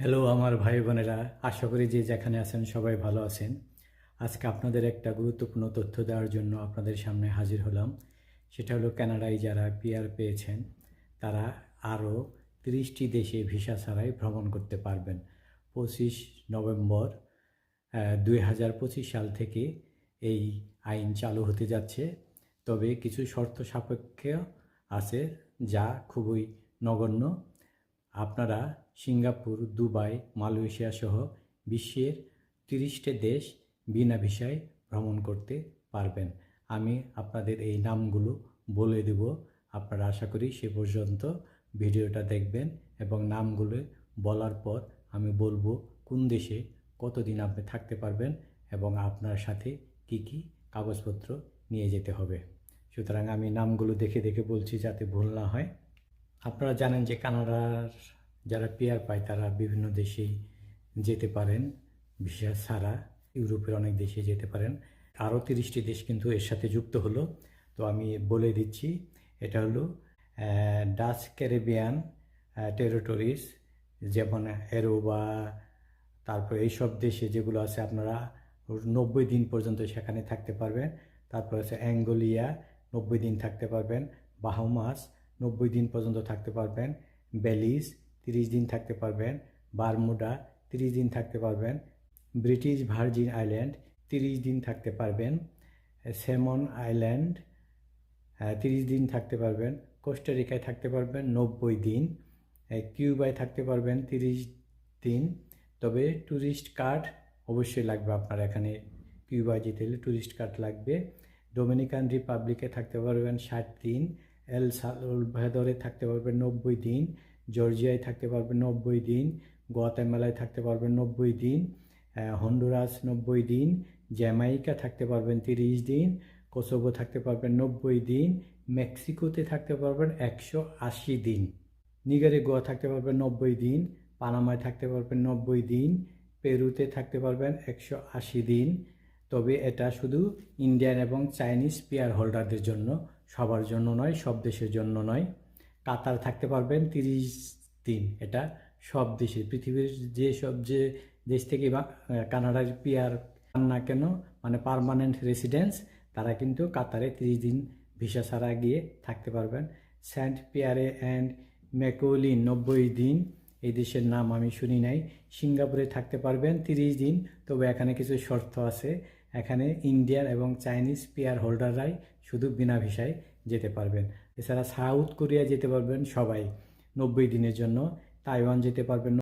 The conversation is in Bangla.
হ্যালো আমার ভাই বোনেরা, আশা করি যে যেখানে আছেন সবাই ভালো আছেন। আজকে আপনাদের একটা গুরুত্বপূর্ণ তথ্য দেওয়ার জন্য আপনাদের সামনে হাজির হলাম। সেটা হলো কানাডায় যারা পিআর পেয়েছেন তারা আরও 30টি দেশে ভিসা ছাড়াই ভ্রমণ করতে পারবেন। 25 নভেম্বর 2025 সাল থেকে এই আইন চালু হতে যাচ্ছে। তবে কিছু শর্ত সাপেক্ষ আছে যা খুবই নগণ্য। আপনারা সিঙ্গাপুর, দুবাই, মালয়েশিয়া সহ বিশ্বের 30টি দেশ বিনা ভিসায় ভ্রমণ করতে পারবেন। আমি আপনাদের এই নামগুলো বলে দেব। আপনারা আশা করি সে পর্যন্ত ভিডিওটা দেখবেন এবং নামগুলো বলার পর আমি বলবো কোন দেশে কতদিন আপনি থাকতে পারবেন এবং আপনার সাথে কি কি কাগজপত্র নিয়ে যেতে হবে। সুতরাং আমি নামগুলো দেখে দেখে বলছি যাতে ভুল না হয়। আপনারা জানেন যে কানাডার যারা পিআর পায় তারা বিভিন্ন দেশেই যেতে পারেন ভিসা ছাড়া। ইউরোপের অনেক দেশে যেতে পারেন। আরও 30টি দেশ কিন্তু এর সাথে যুক্ত হলো। তো আমি বলে দিচ্ছি, এটা হলো ডাচ ক্যারিবিয়ান টেরিটরিজ, যেমন অ্যারোবা, তারপর এইসব দেশে যেগুলো আছে আপনারা 90 দিন পর্যন্ত সেখানে থাকতে পারবেন। তারপর আছে অ্যাঙ্গোলিয়া, 90 দিন থাকতে পারবেন। বাহামাস 90 দিন পর্যন্ত থাকতে পারবেন। বেলিজ 30 দিন থাকতে পারবেন। বারমুডা 30 দিন থাকতে পারবেন। ব্রিটিশ ভার্জিন আইল্যান্ড 30 দিন থাকতে পারবেন। সেমন আইল্যান্ড 30 দিন থাকতে পারবেন। কোস্টারিকায় থাকতে পারবেন 90 দিন। কিউবায় থাকতে পারবেন 30 দিন। তবে ট্যুরিস্ট কার্ড অবশ্যই লাগবে আপনার এখানে কিউবায় যেতে হলে ট্যুরিস্ট কার্ড লাগবে। ডোমিনিকান রিপাবলিকে থাকতে পারবেন 60 দিন। এল সালভাদরে থাকতে পারবেন 90 দিন। জর্জিয়ায় থাকতে পারবেন 90 দিন। গুয়াতেমালায় থাকতে পারবেন 90 দিন। হন্ডুরাস 90 দিন। জ্যামাইকা থাকতে পারবেন 30 দিন। কোসোভো থাকতে পারবেন 90 দিন। মেক্সিকোতে থাকতে পারবেন 180 দিন। নিকারাগুয়া থাকতে পারবেন 90 দিন। পানামায় থাকতে পারবেন 90 দিন। পেরুতে থাকতে পারবেন 180 দিন। তবে এটা শুধু ইন্ডিয়ান এবং চাইনিজ পিআর হোল্ডারদের জন্য, সবার জন্য নয়, সব দেশের জন্য নয়। কাতার থাকতে পারবেন 30 দিন। এটা সব দেশে, পৃথিবীর যে দেশ থেকে বা কানাডার পিআর পান না কেন, মানে পার্মানেন্ট রেসিডেন্স, তারা কিন্তু কাতারে 30 দিন ভিসা ছাড়া গিয়ে থাকতে পারবেন। সেন্ট পিয়ারে অ্যান্ড ম্যাকৌলিন 90 দিন। এই দেশের নাম আমি শুনি নাই। সিঙ্গাপুরে থাকতে পারবেন 30 দিন। তবে এখানে কিছু শর্ত আছে। এখানে ইন্ডিয়ান এবং চাইনিজ পিআর হোল্ডাররাই শুধু বিনা ভিসায় যেতে পারবেন। এছাড়া সাউথ কোরিয়া যেতে পারবেন সবাই 90 দিনের জন্য। তাইওয়ান যেতে পারবেন